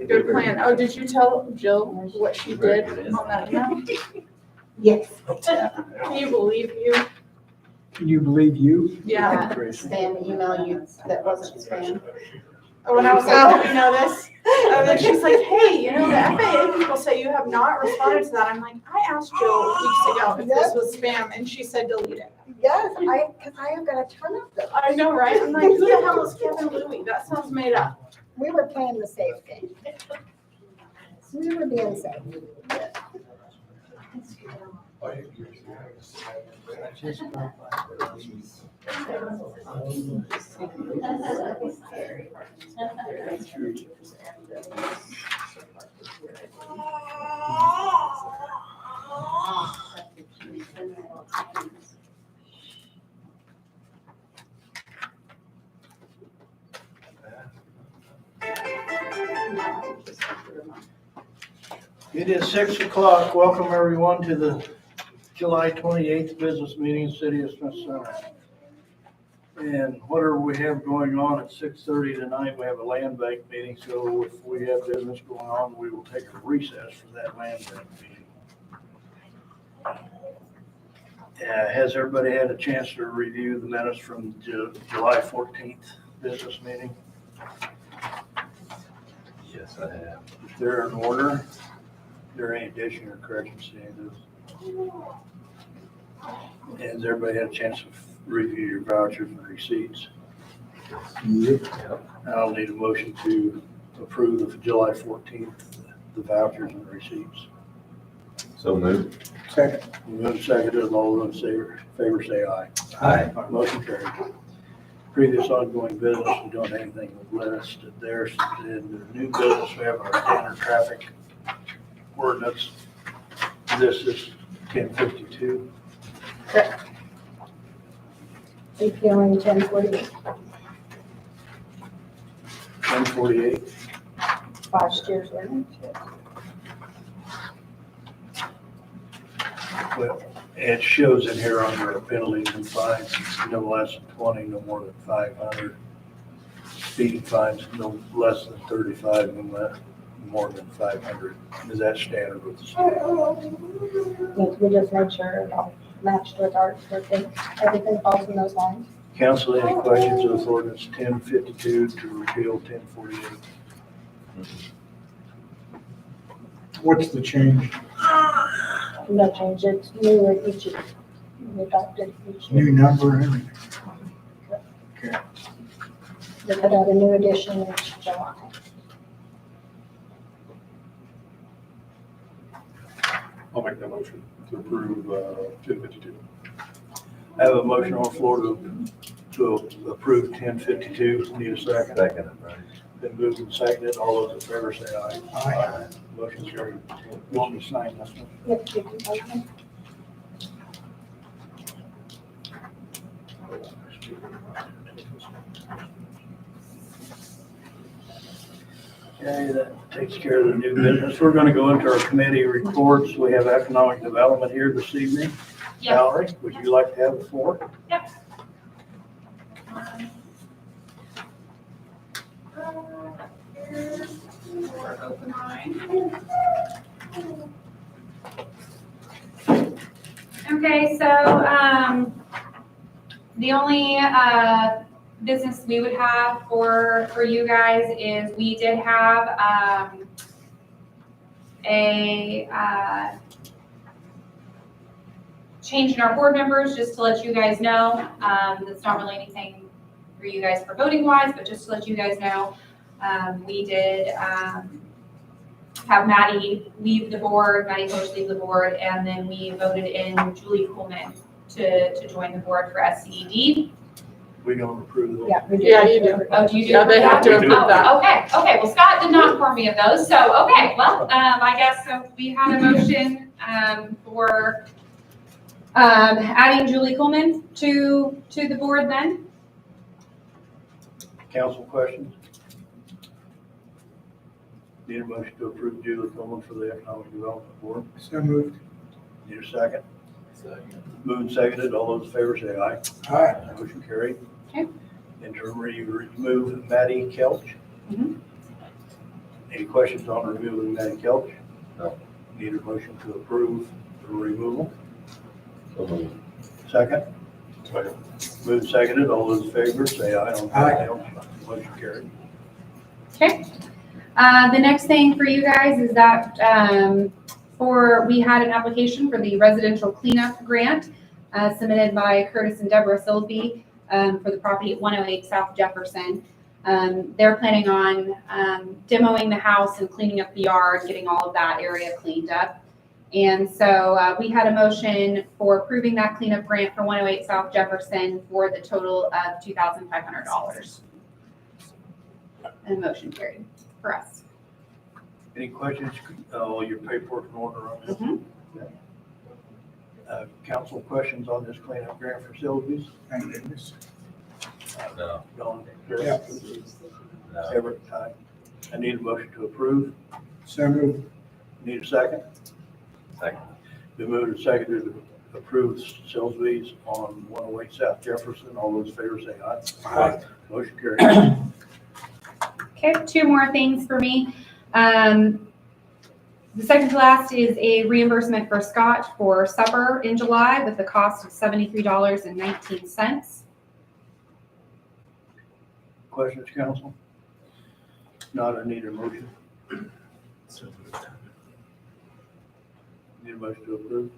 Good plan. Oh, did you tell Jill what she did on that email? Yes. Can you believe you? Can you believe you? Yeah. Spam email you that wasn't spam. When I was like, do we know this? And then she's like, hey, you know, the FAA people say you have not responded to that. I'm like, I asked Jill weeks ago if this was spam, and she said delete it. Yes, because I have got a ton of them. I know, right? I'm like, who the hell is Kevin Louie? That sounds made up. We were playing the safe game. We were being safe. It is 6 o'clock. Welcome everyone to the July 28th business meeting, City of Smith Center. And whatever we have going on at 6:30 tonight, we have a land bank meeting. So if we have business going on, we will take a recess for that land bank meeting. Has everybody had a chance to review the minutes from July 14th business meeting? Yes, I have. If they're in order, is there any addition or corrections to any of those? Has everybody had a chance to review your vouchers and receipts? I'll need a motion to approve the July 14th, the vouchers and receipts. So moved. Second. Move seconded, all those in favor say aye. Aye. Motion carried. Previous ongoing business, we don't have anything listed there. In the new business, we have our standard traffic ordinance. This is 1052. Repealing 1048 1048. last year's ordinance. Well, it shows in here under penalties and fines, no less than 20, no more than 500. Speeding fines, no less than 35, no more than 500. Is that standard with the state? Yes, we just made sure it all matched with ours, so everything falls in those lines. Council, any questions with ordinance 1052 to repeal 1048? What's the change? No change, it's new at each year. We adopted each year. New number and everything? They put out a new edition each July. I'll make that motion to approve 1052. I have a motion on the floor to approve 1052. Need a second? Second, right? Been moved and seconded. All those in favor say aye. Aye. Motion carried. You want me to sign this one? Yep, you can vote them. Okay, that takes care of the new business. We're going to go into our committee reports. We have economic development here this evening. Yes. Valerie, would you like to have the floor? Yep. Okay, so the only business we would have for you guys is we did have a change in our board members, just to let you guys know. That's not really anything for you guys for voting wise, but just to let you guys know, we did have Maddie leave the board, Maddie Bush leave the board, and then we voted in Julie Coleman to join the board for SCED. We don't approve those. Yeah, we do. Yeah, you do. Oh, do you do? Yeah, they have to that? approve that. Oh, okay, well, Scott did not inform me of those, so, okay, well, I guess, so we had a motion, for, adding Julie Coleman to the board then. Council questions? Need a motion to approve Julie Coleman for the Economic Development Board. So moved. Need a second? Second. Moved and seconded. All those in favor say aye. Aye. Motion carried. Okay. and to remove Matty Kelch. Mhm. Any questions on removing Matty Kelch? No. Need a motion to approve the removal. So moved. Second? Second. Moved seconded, all those in favor, say aye. On Aye. Motion carried. Okay. The next thing for you guys is that, we had an application for the residential cleanup grant, submitted by Curtis and Deborah Silsby, for the property at 108 South Jefferson. They're planning on, demoing the house and cleaning up the yard, getting all of that area cleaned up. And so, we had a motion for approving that cleanup grant for 108 South Jefferson for the total of $2,500. And motion carried for us. Any questions? All your paperwork in order on this? Mhm. Council questions on this cleanup grant for Sylvia's? Thank goodness. No, Don? Yeah. no. Everett, aye. I need a motion to approve. So moved. Need a second? Second. Been moved and seconded to approve Sylvia's on 108 South Jefferson. All those in favor say aye. Aye. Motion carried. Okay, two more things for me. The second to last is a reimbursement for Scott for supper in July with the cost of $73.19. Questions, council? Not, I need a motion. So moved. Need a motion to approve.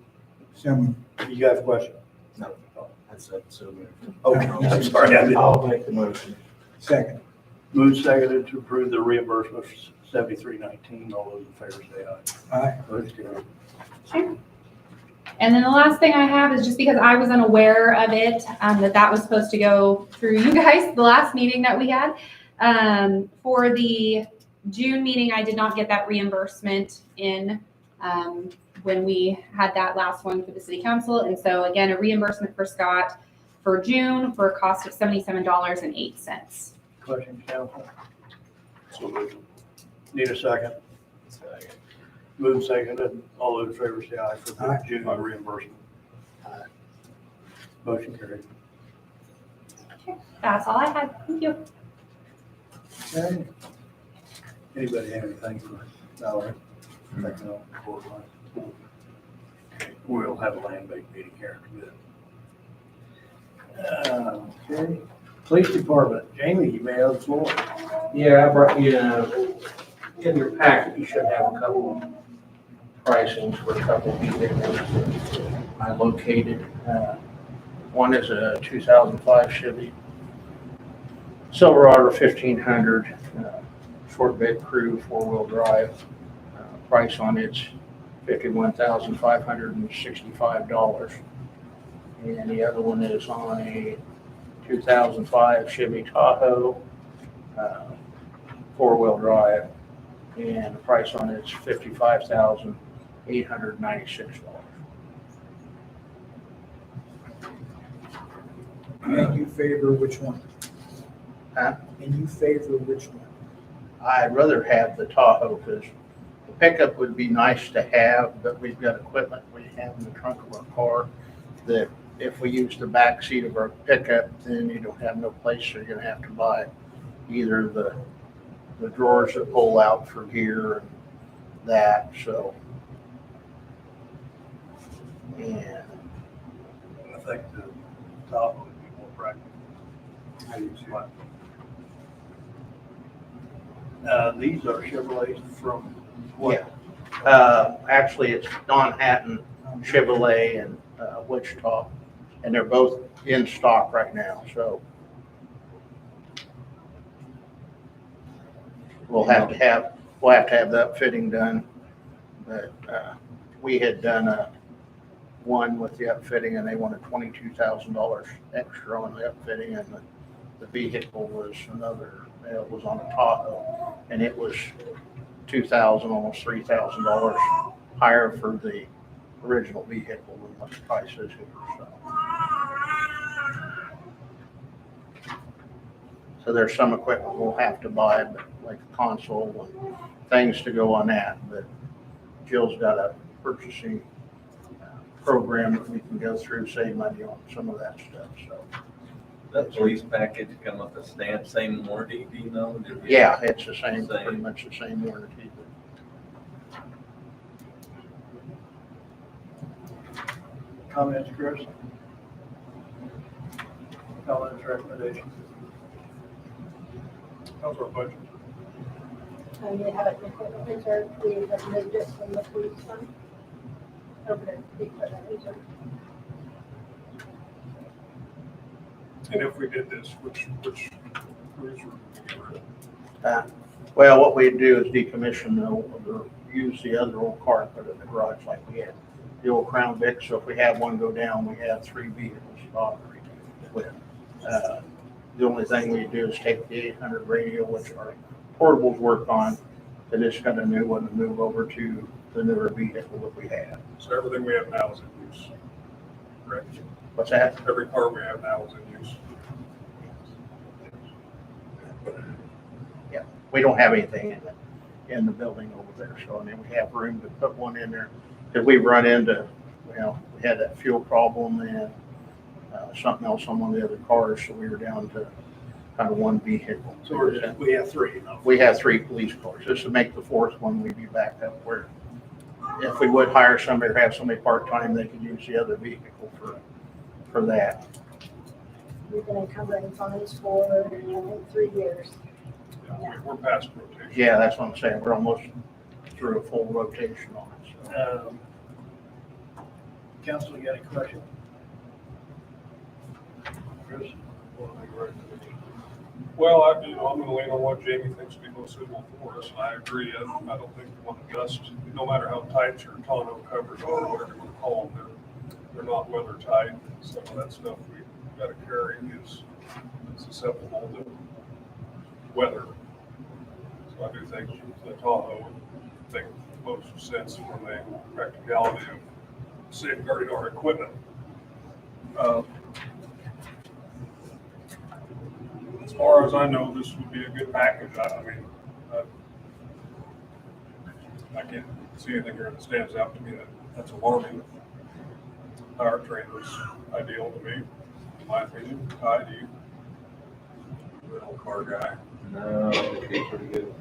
So moved. You got a question? No, I said so moved. Okay, I'm sorry. I didn't. I'll make the motion. Second. Moved seconded to approve the reimbursement for 7319. All those in favor say aye. Aye. Motion carried. Okay. And then the last thing I have is just because I was unaware of it, that was supposed to go through you guys, the last meeting that we had. For the June meeting, I did not get that reimbursement in, when we had that last one for the city council. And so again, a reimbursement for Scott for June for a cost of $77.08. Questions, council? So moved. Need a second? Second. Moved seconded. All those in favor say aye for the Aye. June reimbursement. Aye. Motion carried. That's all I had. Thank you. Okay. Anybody have anything for Valerie? No. We'll have a land bank meeting here in a bit. Okay. Police Department, Jamie, you may have the floor. Yeah, I brought you, in your packet, you should have a couple pricings for a couple of vehicles I located. One is a 2005 Chevy Silverado 1500, short bed crew, 4-wheel drive. Price on it's $51,565. And the other one is on a 2005 Chevy Tahoe, 4-wheel drive, and the price on it's $55,896. And you favor which one? Huh? And you favor which one? I'd rather have the Tahoe because the pickup would be nice to have, but we've got equipment we have in the trunk of our car that if we use the back seat of our pickup, then you don't have no place, so you're gonna have to buy either the drawers that pull out for gear and that, so. And I think the top would be more practical. I do too. These are Chevrolets from what? actually it's Don Hatton Chevrolet and Wichita, and they're both in stock right now, so. We'll have to have the upfitting done, but we had done one with the upfitting and they wanted $22,000 extra on the upfitting, and the vehicle was it was on a Tahoe, and it was $2,000, almost $3,000 higher for the original vehicle than what the price is here, so there's some equipment we'll have to buy, but like a console and things to go on that, but Jill's got a purchasing program that we can go through, save money on some of that stuff, so. That police package come with a stamp, same warranty, do you know? Did we- Yeah, it's the same, pretty much the same warranty. Comments, Chris? Comments, recommendations? How's our budget? You have it in equipment reserve, we have moved it from the police fund over to the equipment reserve. And if we did this, which cruiser would we get rid of? Well, what we do is decommission or use the other old car, put it in the garage like we had the old Crown Vic. So if we have one go down, we have 3 vehicles to operate with. The only thing we do is take the 800 radio, which our portables work on, and just got a new one to move over to the newer vehicle that we have. So everything we have now is in use, correct? What's that? Every car we have now is in use. We don't have anything in the building over there, so I mean, we have room to put one in there. If we run into, well, we had that fuel problem and something else on one of the other cars, so we were down to kind of one vehicle. So we have 3, you know. We have 3 police cars. This would make the 4th one, we'd be back up where if we would hire somebody or have somebody part-time, they could use the other vehicle for that. We've been encumbering funds for, I think, 3 years. We're past rotation. Yeah, that's what I'm saying. We're almost through a full rotation on it. So. Council, you got any questions? Chris? Well, I'm gonna lean on what Jamie thinks would be most suitable for us, and I agree. I don't think we want to adjust, no matter how tight your tonneau covers are, or whatever you want to call them, they're not weather tight. Some of that stuff we gotta carry is susceptible to weather. So I do think the Tahoe would make most sense from the practicality of safeguarding our equipment. As far as I know, this would be a good package. I mean, I can't see anything here that stands out to me that's alarming. Powertrain was ideal to me, in my opinion. Ty, do you? Little car guy. No, it'd be pretty good.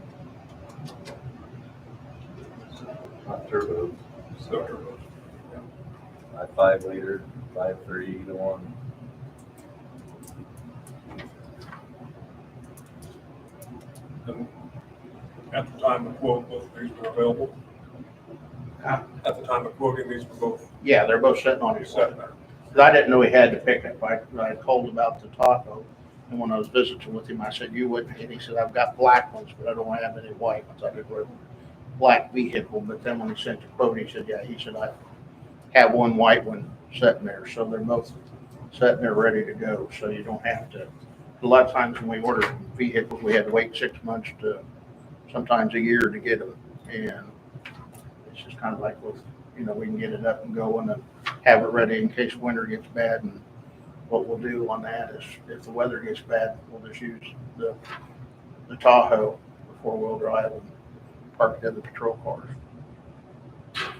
Not turbo, So turbos. my 5-liter, 5.3, either one. And at the time of quote, both of these were available. Huh? At the time of quoting, these were both Yeah, they're both sitting on your sitting set. there. 'Cause I didn't know he had the pickup. I told him about the Tahoe, and when I was visiting with him, I said, "You wouldn't." And he said, "I've got black ones, but I don't have any white ones." I did wear a black vehicle, but then when he sent the quote, he said, "Yeah," he said, "I have one white one sitting there," so they're both sitting there ready to go. So you don't have to. A lot of times when we order vehicles, we had to wait 6 months to sometimes a year to get them, and it's just kind of like with, we can get it up and going and have it ready in case winter gets bad. And what we'll do on that is if the weather gets bad, we'll just use the Tahoe, the 4-wheel drive, and park the other patrol cars.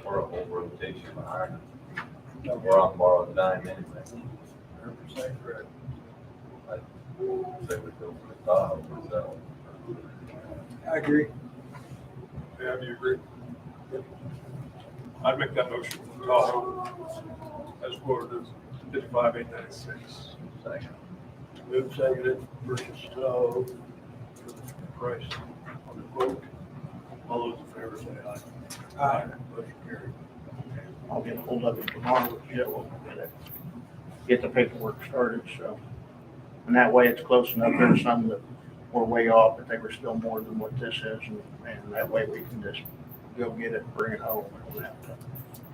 Or a whole rotation behind. We're on borrowed dime anyway. 100% correct. Say we go for the Tahoe ourselves. I agree. Yeah, do you agree? I'd make that motion for the Tahoe as quoted as 55,896. Second. Move seconded, purchase Tahoe for the price on the quote. All those in favor say aye. Aye. Motion carried. I'll get hold of it tomorrow, yeah, we'll get the paperwork started, so. And that way it's close enough. There's some that were way off, but they were still more than what this is, and that way we can just go get it, bring it home, and we'll have to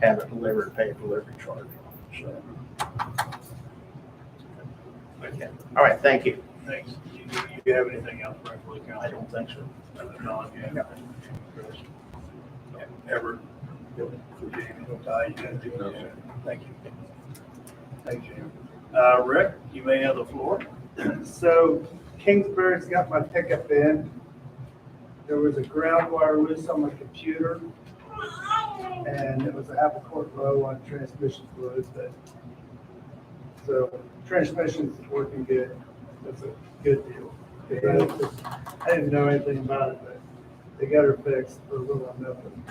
have it delivered, pay a delivery charge, so. Thank you. All right, thank you. Thanks. Do you have anything else for the council? I don't think so. Don, you have? Chris? Everett? For Jamie, no tie, you got to do it. Thank you. Thank you. Rick, you may have the floor. So Kingsbury's got my pickup in. There was a ground wire loose on my computer. And it was a half a quart low on transmission fluid, but so transmission's working good. That's a good deal. I didn't know anything about it, but they got her fixed for a little or nothing.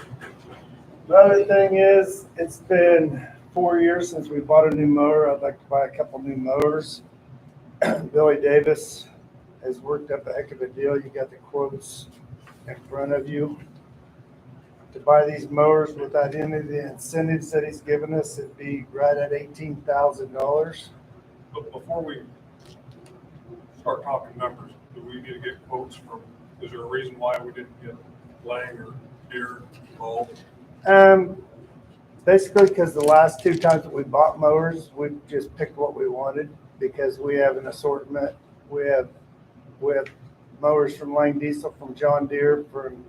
The other thing is, it's been 4 years since we bought a new mower. I'd like to buy a couple new mowers. Billy Davis has worked up a heck of a deal. You got the quotes in front of you. To buy these mowers without any of the incentives that he's given us, it'd be right at $18,000. But before we start talking numbers, do we need to get quotes from, is there a reason why we didn't get Lang or Deere involved? Basically, because the last 2 times that we bought mowers, we just picked what we wanted because we have an assortment. We have mowers from Lang Diesel, from John Deere, from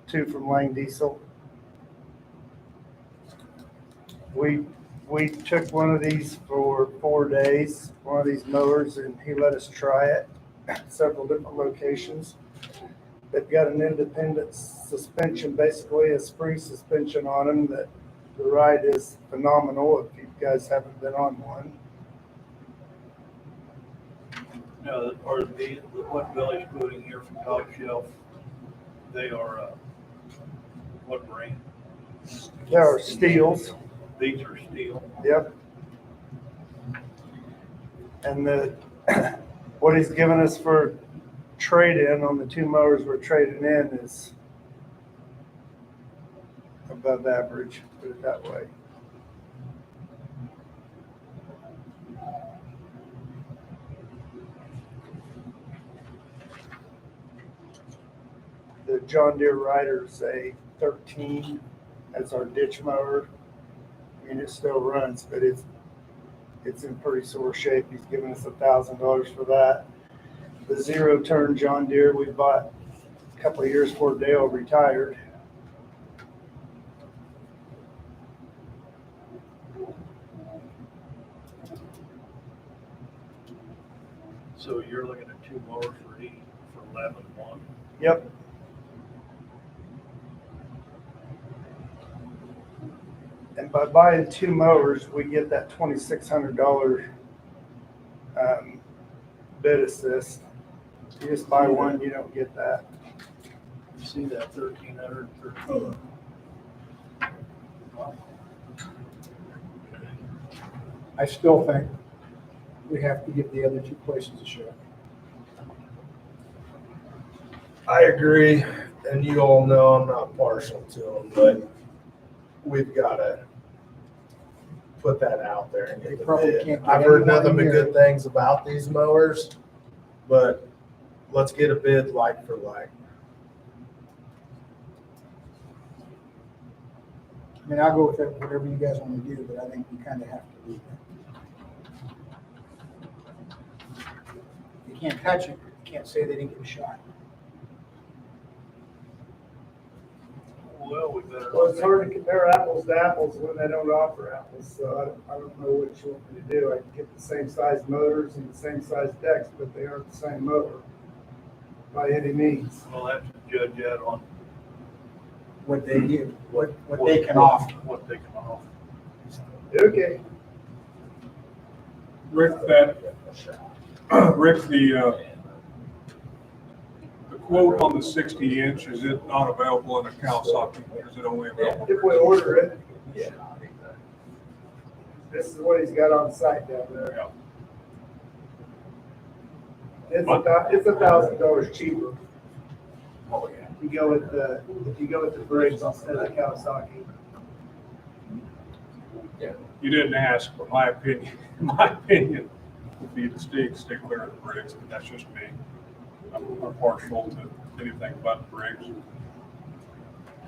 2 from Lang Diesel. We took one of these for 4 days, one of these mowers, and he let us try it at several different locations. They've got an independent suspension, basically a spring suspension on them. That the ride is phenomenal if you guys haven't been on one. Now, are what Billy's quoting here from Top Shelf, they are, what brand? There are steels. These are steel. Yep. And what he's given us for trade-in on the 2 mowers we're trading in is above average, put it that way. The John Deere Rider's a 13. That's our ditch mower. I mean, it still runs, but it's in pretty sore shape. He's given us $1,000 for that. The 0-turn John Deere we bought a couple of years before Dale retired. So you're looking at 2 mowers for 11,100. Yep. And by buying 2 mowers, we get that $2,600 bid assist. You just buy one, you don't get that. You see that 1,313. I still think we have to give the other 2 places a shot. I agree, and you all know I'm not partial to them, but we've got to put that out there and They get the probably bid. can't get I've heard anyone nothing but here. good things about these mowers, but let's get a bid like for like. I mean, I'll go with whatever you guys want to do, but I think we kind of have to do that. You can't touch it, you can't say they didn't get a shot. Well, we better. Well, it's hard to compare apples to apples when they don't offer apples, so I don't know what you want me to do. I can get the same size motors and the same size decks, but they aren't the same motor by any means. We'll have to judge that on. What they do, what they can offer. What they can offer. Okay. Rick, Rick, the quote on the 60-inch, is it not available in a Kawasaki? Or is it only available? If we order it, this is what he's got on site down there. Yeah. It's $1,000 cheaper. Oh, yeah. If you go with the Briggs instead of Kawasaki. You didn't ask, but my opinion would be to stick clear of the Briggs, but that's just me. I'm partial to anything but the Briggs.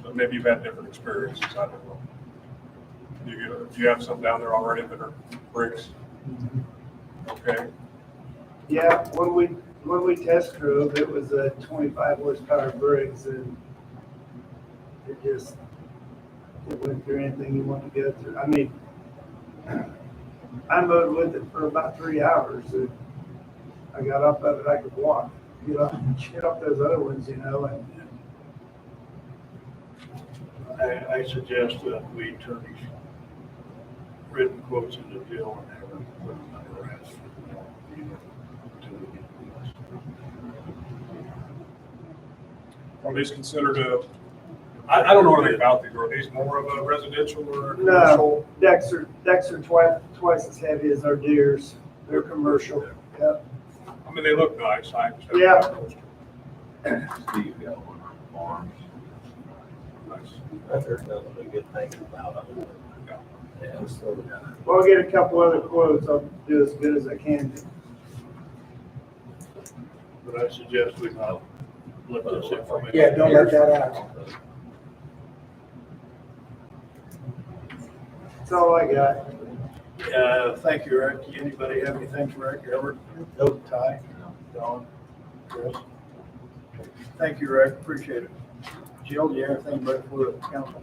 But maybe you've had different experiences, I don't know. Do you have some down there already that are Briggs? Okay, Yeah, when we test drove, it was a 25 horsepower Briggs, and it went through anything you want to go through. I mean, I mowed with it for about 3 hours, and I got up of it, I could walk. Get off those other ones, and I suggest that we turn these written quotes into Jill and have her put them under arrest. Are these considered I don't know anything about these. Are these more of a residential or a No. commercial? Decks are twice as heavy as our Deeres. They're commercial. Yep. I mean, they look nice. I just have Yeah. Steve got one on farms. Nice. I've heard nothing but good things about them. Yeah, so, Well, I'll get a couple other quotes. I'll do as good as I can. But I suggest we not let this information. Yeah, don't let that out. That's all I got. Thank you, Rick. Anybody have anything for Rick? Robert? No. Ty? Don? Chris? Thank you, Rick. Appreciate it. Jill, do you have anything to bring for the council?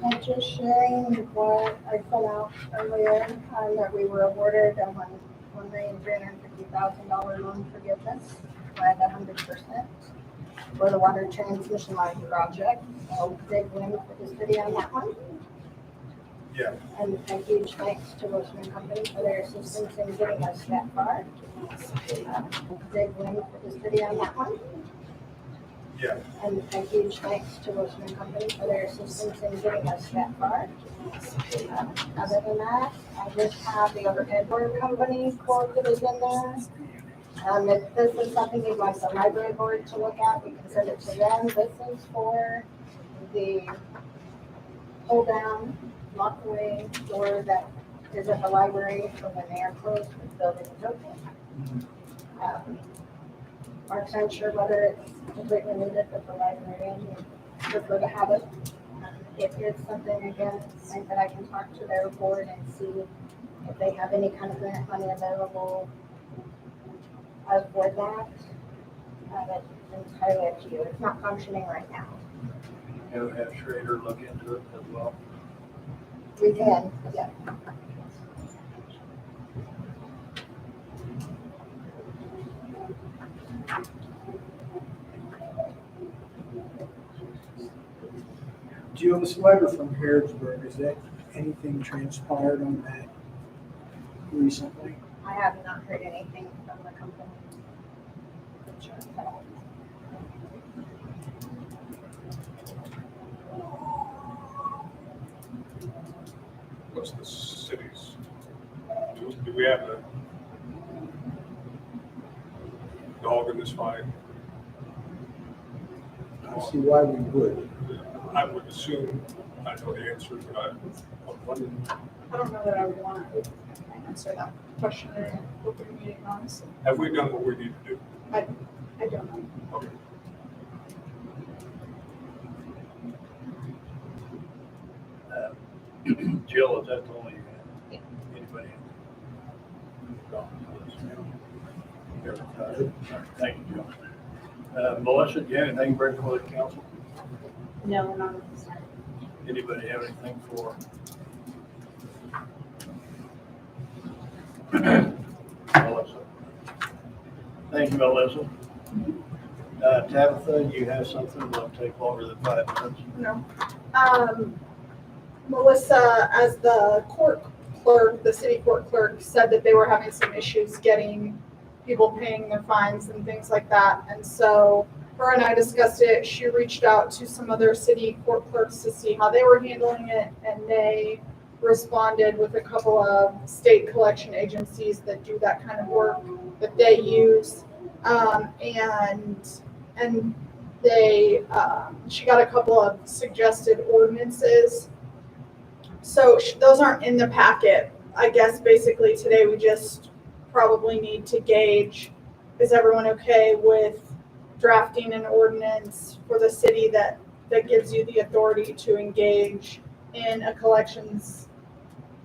I'm just sharing what I put out earlier, that we were awarded a $1,350,000 loan forgiveness at 100% for the water transmission line project. So big win for the city on that one. Yeah. And a huge thanks to Westman Company for their assistance in getting us that far. Big win for the city on that one. Yeah. And a huge thanks to Westman Company for their assistance in getting us that far. Other than that, I just have the overhead board company quote that is in there. If this is something you'd like the library board to look at, we can send it to them. This is for the pull down, lock away door that is at the library for when they are closed, when the building is open. Mark's unsure whether it's completely needed for the librarian, we prefer to have it. If it's something, again, like that I can talk to their board and see if they have any kind of grant money available for that. That's entirely up to you. It's not functioning right now. Have Schrader look into it as well. We can, yeah. Jill, this letter from Harrodsburg, is that anything transpired on that recently? I have not heard anything from the company. Insurance at all. What's the city's? Do we have a dog in this fight? I don't see why we would. I would assume I know the answer, but I'm wondering. I don't know that I would want to answer that question in an open meeting, honestly. Have we done what we need to do? I don't know. Okay. Jill, is that the only you have? Yeah. Anybody? Thank you, Jill. Melissa, do you have anything to bring for the council? No, not at this time. Anybody have anything for? Melissa. Thank you, Melissa. Tabitha, you have something that'll take longer than 5 minutes? No. Melissa, as the court clerk, the city court clerk, said that they were having some issues getting people paying their fines and things like that. And so her and I discussed it. She reached out to some other city court clerks to see how they were handling it, and they responded with a couple of state collection agencies that do that kind of work that they use. And they, she got a couple of suggested ordinances. So those aren't in the packet. I guess basically today we just probably need to gauge, is everyone okay with drafting an ordinance for the city that gives you the authority to engage in a collections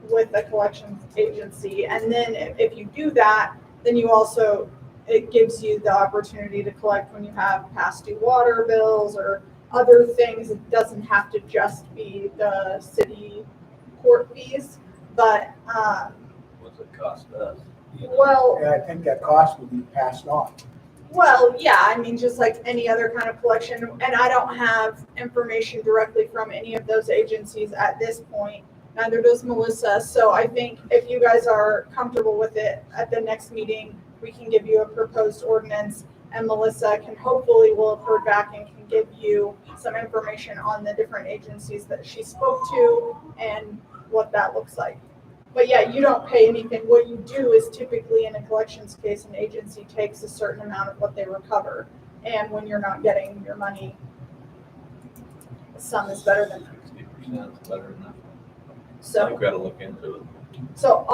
with a collections agency? And then if you do that, then you also, it gives you the opportunity to collect when you have past due water bills or other things. It doesn't have to just be the city court fees, but, What's it cost us? well, Yeah, I think that cost would be passed on. well, yeah, I mean, just like any other kind of collection, and I don't have information directly from any of those agencies at this point, neither does Melissa, so I think if you guys are comfortable with it, at the next meeting, we can give you a proposed ordinance, and Melissa can hopefully will have heard back and can give you some information on the different agencies that she spoke to and what that looks like. But yeah, you don't pay anything. What you do is typically in a collections case, an agency takes a certain amount of what they recover. And when you're not getting your money, some is better than none. 60% is better than that. So. We've got to look into it. So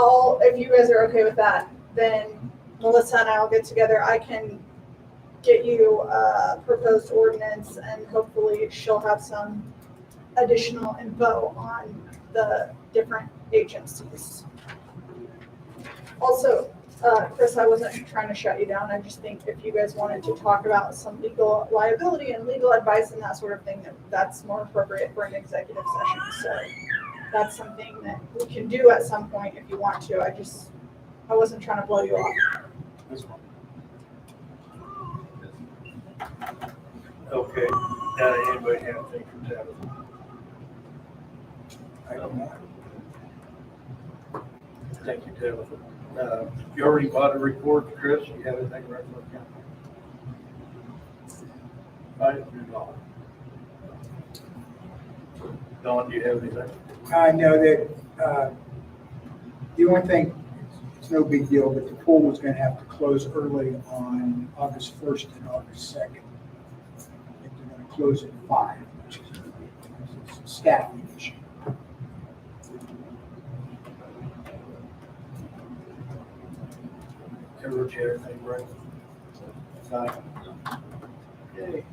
if you guys are okay with that, then Melissa and I will get together. I can get you a proposed ordinance and hopefully she'll have some additional info on the different agencies. Also, Chris, I wasn't trying to shut you down. I just think if you guys wanted to talk about some legal liability and legal advice and that sort of thing, that's more appropriate for an executive session. So that's something that we can do at some point if you want to. I wasn't trying to blow you off. Okay, anybody have anything for Tabitha? I don't know. Thank you, Tabitha. You already bought a report, Chris, you have anything right for the county? Right, you're Dawn. Dawn, do you have anything? I know that, the only thing, it's no big deal, but the pool was gonna have to close early on August 1st and August 2nd. I think they're gonna close at 5, which is a staffing issue. Everett, you have anything right? Fine. Okay.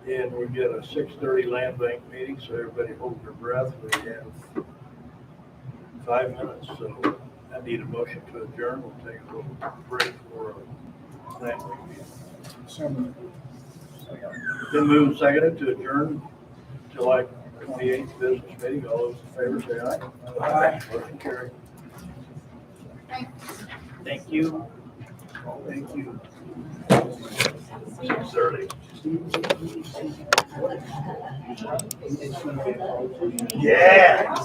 And we get a 6:30 land bank meeting, so everybody hold their breath. We have 5 minutes, so I need a motion to adjourn. We'll take a little break for a land bank meeting. So, Then move and seconded to adjourn July 28th business meeting. All those in favor say aye. Aye. Motion carried. Thanks. Thank you. Thank you. 6:30. Yeah.